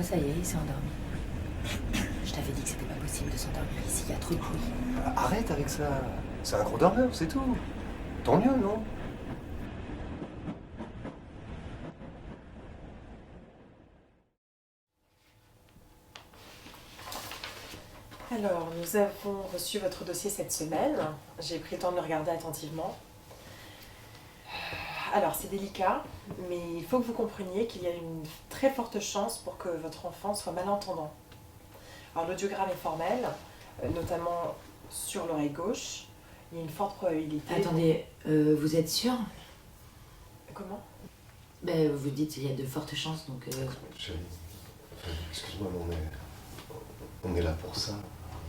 Ça y est, il s'est endormi. Je t'avais dit que c'était pas possible de s'endormir ici, il y a trop de bruit. Arrête avec ça. C'est un gros dormeur, c'est tout. Tant mieux, non? Alors, nous avons reçu votre dossier cette semaine. J'ai pris le temps de le regarder attentivement. Alors, c'est délicat, mais il faut que vous compreniez qu'il y a une très forte chance pour que votre enfant soit malentendant. Alors, l'audiogramme est formel, notamment sur l'oreille gauche. Il y a une forte probabilité... Attendez, vous êtes sûr? Comment? Ben, vous dites qu'il y a de fortes chances, donc... Chérie, excuse-moi, mais on est là pour ça.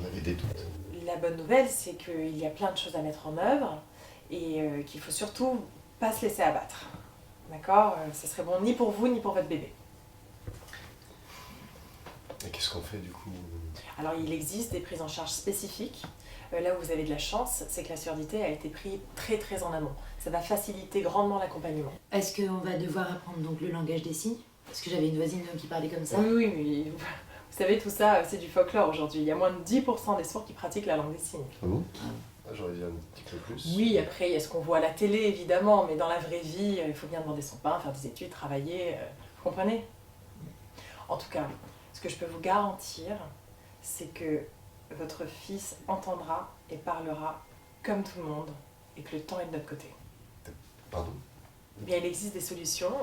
On avait des doutes. La bonne nouvelle, c'est qu'il y a plein de choses à mettre en œuvre et qu'il faut surtout pas se laisser abattre. D'accord? Ce serait bon ni pour vous ni pour votre bébé. Et qu'est-ce qu'on fait du coup? Alors il existe des prises en charge spécifiques. Là où vous avez de la chance, c'est que la surdité a été prise très très en amont. Ça va faciliter grandement l'accompagnement. Est-ce qu'on va devoir apprendre donc le langage des signes? Parce que j'avais une voisine qui parlait comme ça. Oui, mais vous savez, tout ça, c'est du folklore aujourd'hui. Il y a moins de 10% des sourds qui pratiquent la langue des signes. Ah bon? J'aurais dit un petit peu plus. Oui, après, il y a ce qu'on voit à la télé, évidemment, mais dans la vraie vie, il faut bien demander son pain, faire des études, travailler, vous comprenez? En tout cas, ce que je peux vous garantir, c'est que votre fils entendra et parlera comme tout le monde, et que le temps est de notre côté. Pardon? Eh bien, il existe des solutions,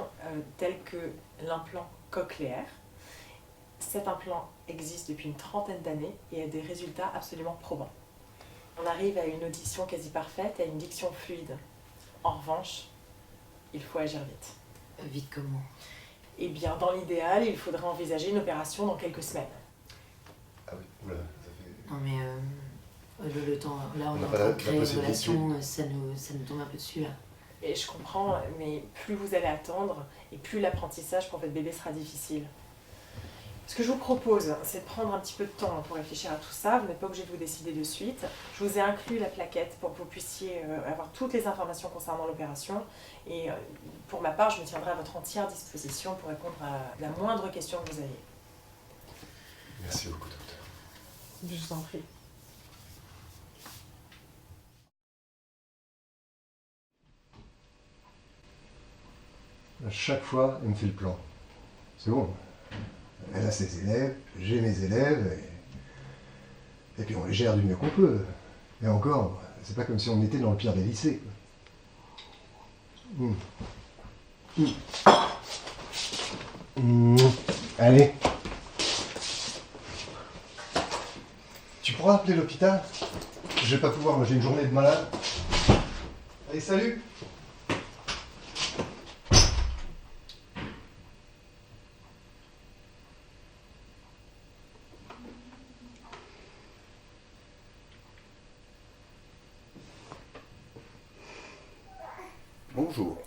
telles que l'implant cochléaire. Cet implant existe depuis une trentaine d'années et a des résultats absolument probants. On arrive à une audition quasi parfaite et à une diction fluide. En revanche, il faut agir vite. Vite comment? Eh bien, dans l'idéal, il faudrait envisager une opération dans quelques semaines. Ah oui, oula, ça fait... Non mais le temps, là on On est n'a en pas train la de créer une possibilité. relation, ça nous tombe un peu dessus là. Et je comprends, mais plus vous allez attendre, et plus l'apprentissage pour votre bébé sera difficile. Ce que je vous propose, c'est de prendre un petit peu de temps pour réfléchir à tout ça. Vous n'êtes pas obligé de vous décider de suite. Je vous ai inclus la plaquette pour que vous puissiez avoir toutes les informations concernant l'opération. Et pour ma part, je me tiendrai à votre entière disposition pour répondre à la moindre question que vous ayez. Merci beaucoup, docteur. Je vous en prie. À chaque fois, elle me fait le plan. C'est bon. Elle a ses élèves, j'ai mes élèves, et puis on les gère du mieux qu'on peut. Et encore, c'est pas comme si on était dans le pire des lycées. Allez. Tu pourras appeler l'hôpital? Je vais pas pouvoir, moi j'ai une journée de malade. Allez, salut! Bonjour.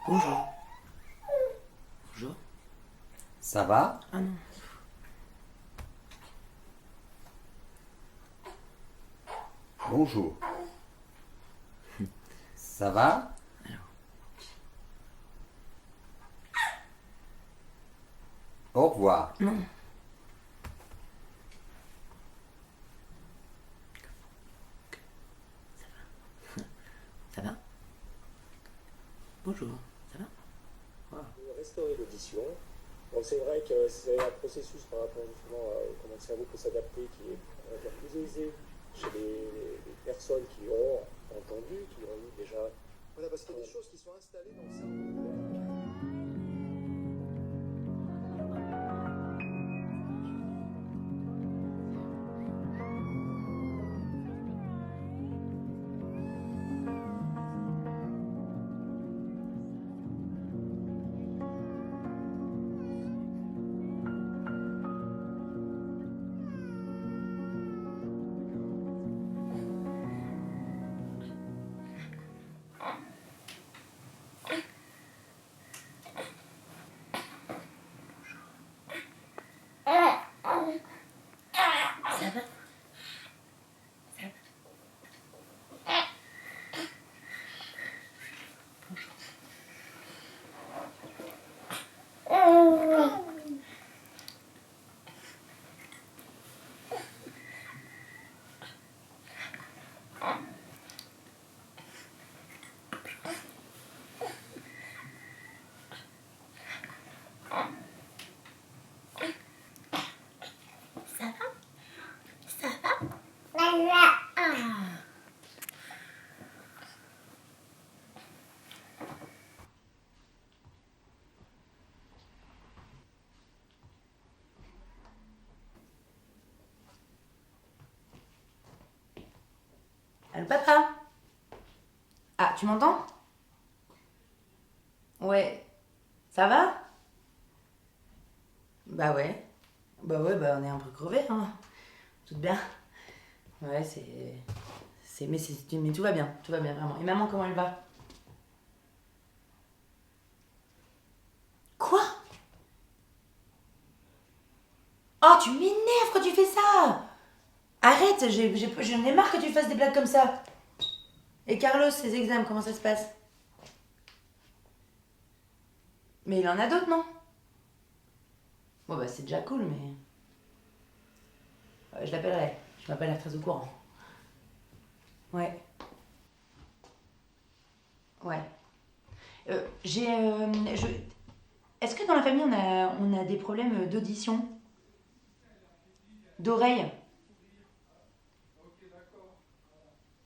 Bonjour. Bonjour. Ça va? Ah non. Bonjour. Ça va? Au revoir. Non. Ça va? Bonjour. Ça va? Restaurer l'audition. Bon, c'est vrai que c'est un processus par rapport justement à comment le cerveau peut s'adapter qui est, on va dire, plus aisé chez les personnes qui ont entendu, qui ont eu déjà... Voilà, parce qu'il y a des choses qui sont installées dans le cerveau. Ça va? Bonjour. Allô, papa? Ah, tu m'entends? Ouais. Ça va? Bah ouais. Bah ouais, bah on est un peu crevés, hein. Tout bien. Ouais, mais tout va bien, vraiment. Et maman, comment elle va? Quoi? Oh, tu m'énerves quand tu fais ça! Arrête, j'en ai marre que tu fasses des blagues comme ça. Et Carlos, ses examens, comment ça se passe? Mais il en a d'autres, non? Bon bah c'est déjà cool, mais... Je l'appellerai, je m'appelle très au courant. Ouais. Ouais. Est-ce que dans la famille on a des problèmes d'audition? D'oreille?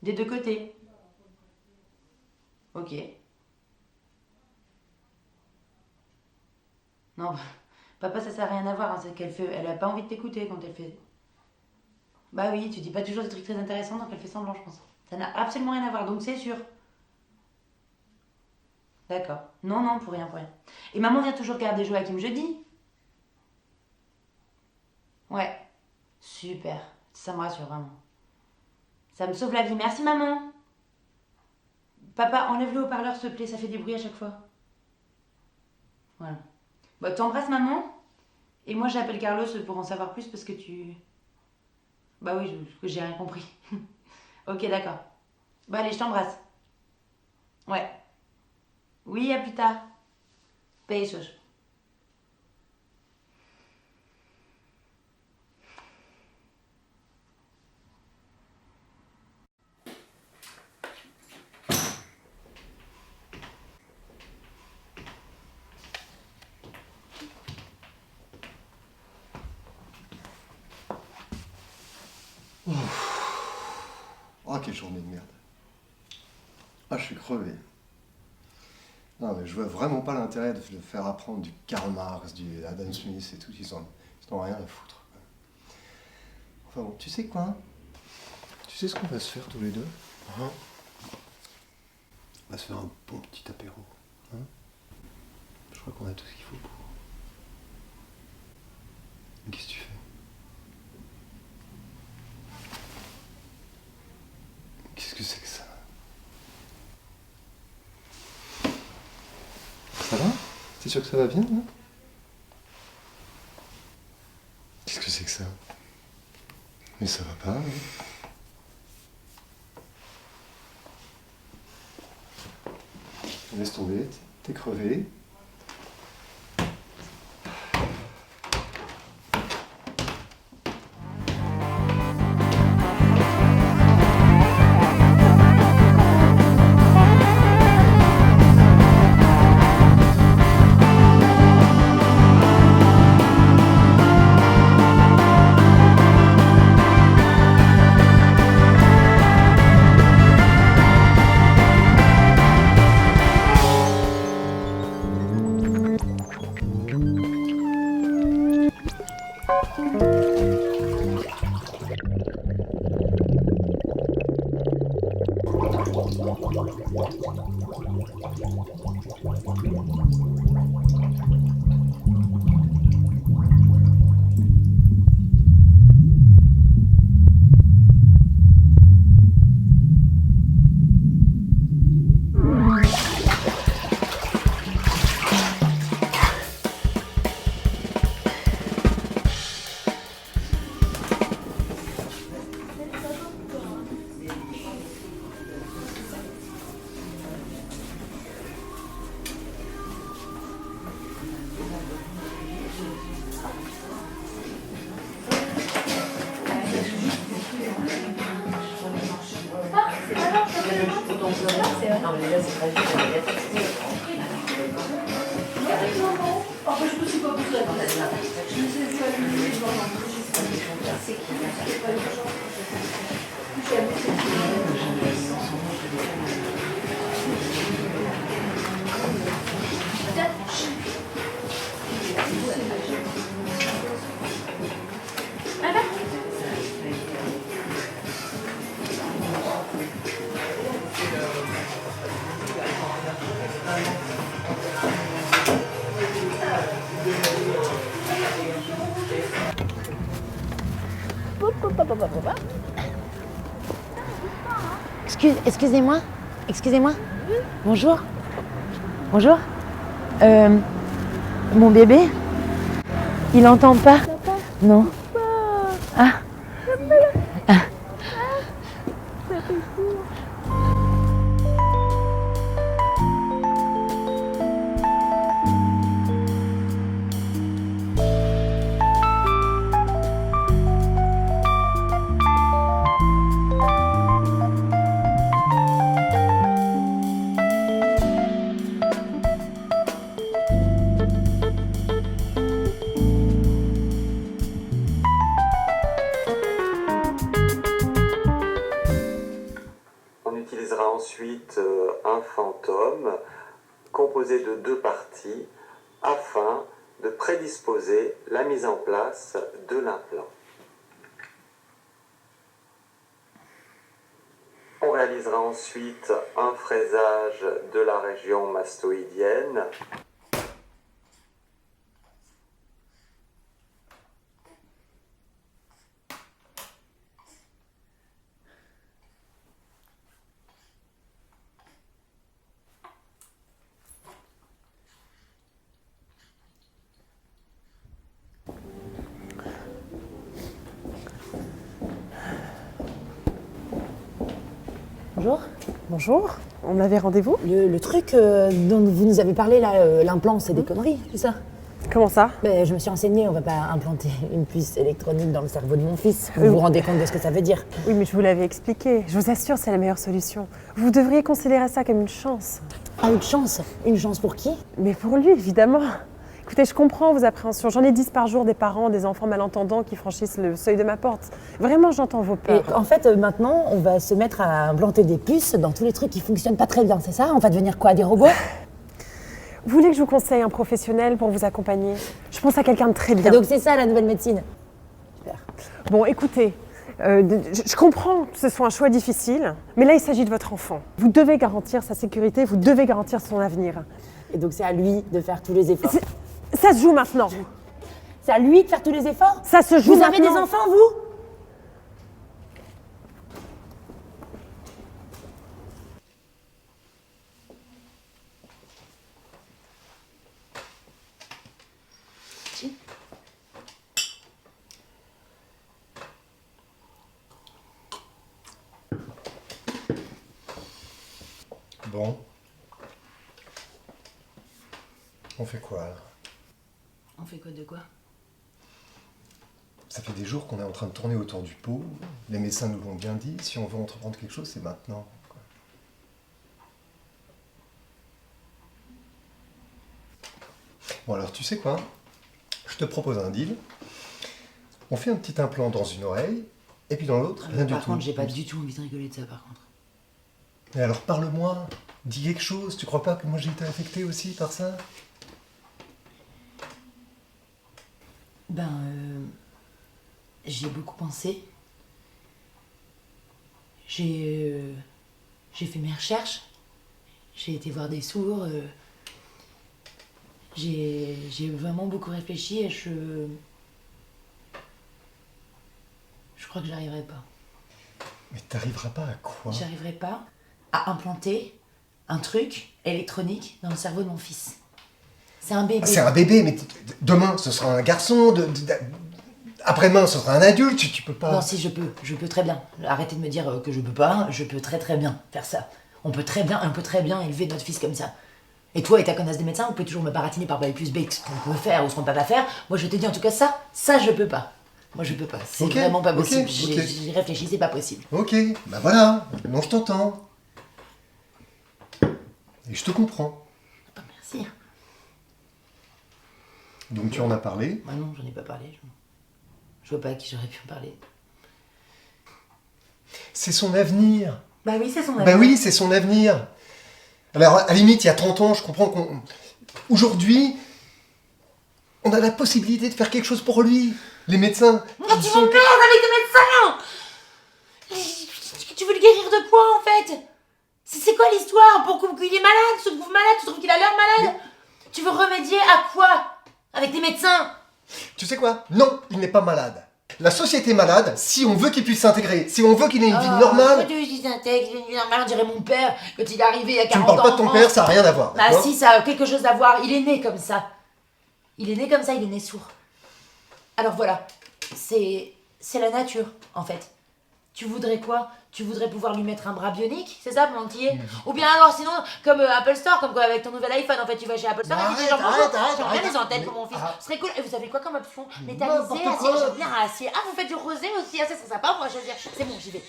Des deux côtés? Ok. Non, papa, ça sert à rien à voir, hein, c'est qu'elle fait... Elle a pas envie de t'écouter quand elle fait... Bah oui, tu dis pas toujours des trucs très intéressants, donc elle fait semblant, je pense. Ça n'a absolument rien à voir, donc c'est sûr. D'accord. Non, non, pour rien, pour rien. Et maman vient toujours garder Joachim jeudi? Ouais. Super. Ça me rassure, vraiment. Ça me sauve la vie. Merci, maman. Papa, enlève le haut-parleur, s'il te plaît, ça fait des bruits à chaque fois. Voilà. Bah, t'embrasses maman. Et moi, j'appelle Carlos pour en savoir plus parce que tu... Bah oui, j'ai rien compris. Ok, d'accord. Bah allez, je t'embrasse. Ouais. Oui, à plus tard. Besos. Oh, quelle journée de merde. Ah, je suis crevé. Non, mais je vois vraiment pas l'intérêt de faire apprendre du Karl Marx, du Adam Smith et tout. Ils en ont rien à foutre. Enfin bon, tu sais quoi? Tu sais ce qu'on va se faire tous les deux? Hein? On va se faire un bon petit apéro. Hein? Je crois qu'on a tout ce qu'il faut pour. Mais qu'est-ce que tu fais? Qu'est-ce que c'est que ça? Ça va? T'es sûr que ça va bien, là? Qu'est-ce que c'est que ça? Mais ça va pas, hein? Laisse tomber, t'es crevé. Excusez-moi. Excusez-moi. Bonjour. Bonjour. Mon bébé, il entend pas. Non. Ah. Ah. On utilisera ensuite un fantôme composé de 2 parties afin de prédisposer la mise en place de l'implant. On réalisera ensuite un fraisage de la région mastoïdienne. Bonjour. Bonjour, on avait rendez-vous? Le truc dont vous nous avez parlé là, l'implant, c'est des conneries, c'est ça? Comment ça? Ben, je me suis renseignée, on va pas implanter une puce électronique dans le cerveau de mon fils. Vous vous rendez compte de ce que ça veut dire? Oui, mais je vous l'avais expliqué. Je vous assure, c'est la meilleure solution. Vous devriez considérer ça comme une chance. Ah, une chance? Une chance pour qui? Mais pour lui, évidemment. Écoutez, je comprends vos appréhensions. J'en ai 10 par jour des parents, des enfants malentendants qui franchissent le seuil de ma porte. Vraiment, j'entends vos peurs. Et en fait, maintenant, on va se mettre à implanter des puces dans tous les trucs qui fonctionnent pas très bien, c'est ça? On va devenir quoi, des robots? Vous voulez que je vous conseille un professionnel pour vous accompagner? Je pense à quelqu'un de très bien. Et donc c'est ça la nouvelle médecine? Super. Bon, écoutez, je comprends que ce soit un choix difficile, mais là, il s'agit de votre enfant. Vous devez garantir sa sécurité, vous devez garantir son avenir. Et donc c'est à lui de faire tous les efforts? Ça se joue maintenant. C'est à lui de faire tous les efforts? Ça se joue Vous maintenant. avez des enfants, vous? Bon. On fait quoi alors? On fait quoi de quoi? Ça fait des jours qu'on est en train de tourner autour du pot. Les médecins nous l'ont bien dit. Si on veut entreprendre quelque chose, c'est maintenant, quoi. Bon alors, tu sais quoi? Je te propose un deal. On fait un petit implant dans une oreille, et puis dans l'autre, rien du tout. Par contre, j'ai pas du tout envie de rigoler de ça, par contre. Mais alors parle-moi, dis quelque chose. Tu crois pas que moi j'ai été affecté aussi par ça? Ben, j'y ai beaucoup pensé. J'ai fait mes recherches. J'ai été voir des sourds. J'ai vraiment beaucoup réfléchi et je crois que j'arriverai pas. Mais t'arriveras pas à quoi? J'arriverai pas à implanter un truc électronique dans le cerveau de mon fils. C'est un bébé. C'est un bébé, mais demain ce sera un garçon, après-demain ce sera un adulte, tu peux pas... Non, si, je peux très bien. Arrêtez de me dire que je peux pas, je peux très très bien faire ça. On peut très bien élever notre fils comme ça. Et toi et ta connasse des médecins, vous pouvez toujours me baratiner par A plus B ce qu'on peut faire ou ce qu'on peut pas faire. Moi je te dis en tout cas ça je peux pas. Moi je peux pas, c'est Ok, vraiment pas ok, possible. ok. J'y réfléchis, c'est pas possible. Ok, bah voilà, non je t'entends. Et je te comprends. Ah, merci. Donc tu en as parlé. Bah non, j'en ai pas parlé. Je vois pas à qui j'aurais pu en parler. C'est son avenir. Bah oui, c'est son avis. Bah oui, c'est son avenir. Alors, à la limite, il y a 30 ans, je comprends qu'on... Aujourd'hui, on a la possibilité de faire quelque chose pour lui. Les médecins... Mais tu m'emmerdes avec tes médecins! Tu veux le guérir de quoi, en fait? C'est quoi l'histoire? Pour qu'il est malade? Tu te trouves malade? Tu trouves qu'il a l'air malade? Mais... Tu veux remédier à quoi? Avec tes médecins? Tu sais quoi? Non, il n'est pas malade. La société malade, si on veut qu'il puisse s'intégrer, si on veut qu'il ait une vie normale... Tu dis s'intègre, une vie normale, on dirait mon père, quand il est arrivé il y a 40 Tu ans. me parles pas de ton en père, France. ça n'a rien à voir. Bah d'accord si, ça a quelque chose à voir. Il est né comme ça. Il est né comme ça, il est né sourd. Alors voilà, c'est la nature, en fait. Tu voudrais quoi? Tu voudrais pouvoir lui mettre un bras bionique, c'est ça, mon petit? Ou bien alors sinon, comme Apple Store, comme quoi avec ton nouvel iPhone, en fait, tu vas chez Apple Store et tu dis genre bonjour, j'aimerais bien les antennes pour mon fils. Ce serait cool. Et vous savez quoi comme option? Métallisé, acier, j'aime bien acier. Ah, vous faites du rosé aussi, ah, ça serait sympa, on va choisir. C'est bon, j'y vais.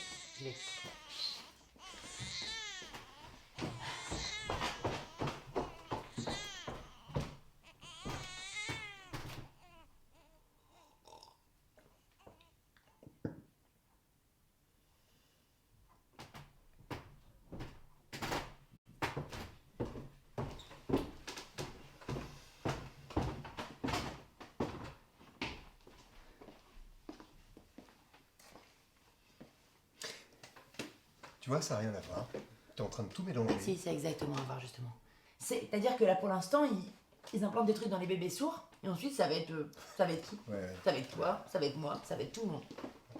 Tu vois, ça n'a rien à voir. T'es en train de tout mélanger. Si, c'est exactement à voir, justement. C'est-à-dire que là, pour l'instant, ils implantent des trucs dans les bébés sourds, et ensuite, ça va être qui? Ouais, Ça va être toi, ça va être moi, ça va être tout le monde.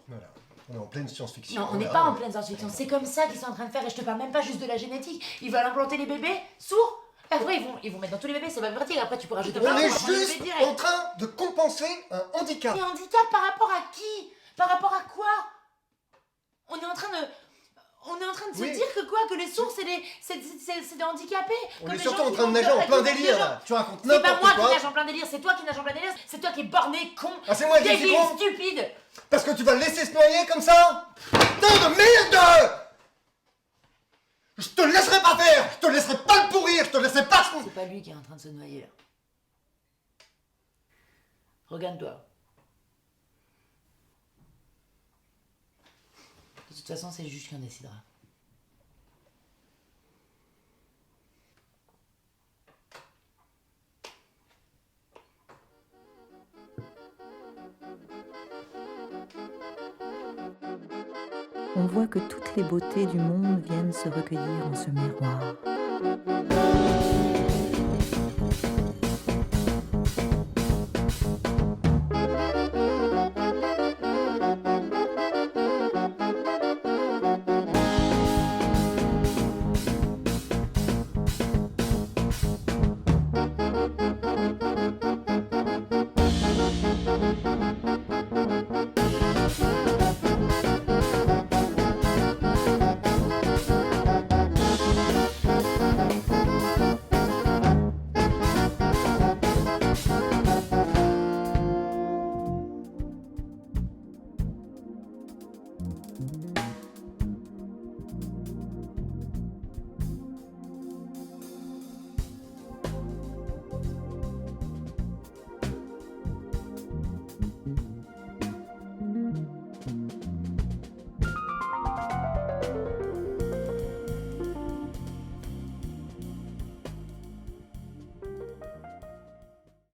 voilà. On est en pleine science-fiction. Non, on n'est pas en pleine science-fiction. C'est comme ça qu'ils sont en train de faire, et je te parle même pas juste de la génétique. Ils veulent implanter les bébés sourds. Après, ils vont mettre dans tous les bébés, c'est pas pratique. Après, tu peux rajouter On plein de est choses, on va prendre les juste bébés direct. en train de compenser un handicap. Mais handicap par rapport à qui? Par rapport à quoi? On est en train de se Oui. dire que les sourds, c'est des handicapés. On Comme est les surtout gens en qui train de vont nager en faire plein la délire culture. là. Tu racontes C'est pas n'importe moi qui quoi. nage en plein délire, c'est toi qui nage en plein délire, c'est toi qui es borné, con, Ah, c'est moi qui suis débile, con. stupide. Parce que tu vas le laisser se noyer comme ça? Putain de merde! Je te laisserai pas faire! Je te laisserai pas le pourrir! Je te laisserai pas... C'est pas lui qui est en train de se noyer là. Regarde-toi. De toute façon, c'est le juge qui en décidera. On voit que toutes les beautés du monde viennent se recueillir en ce miroir.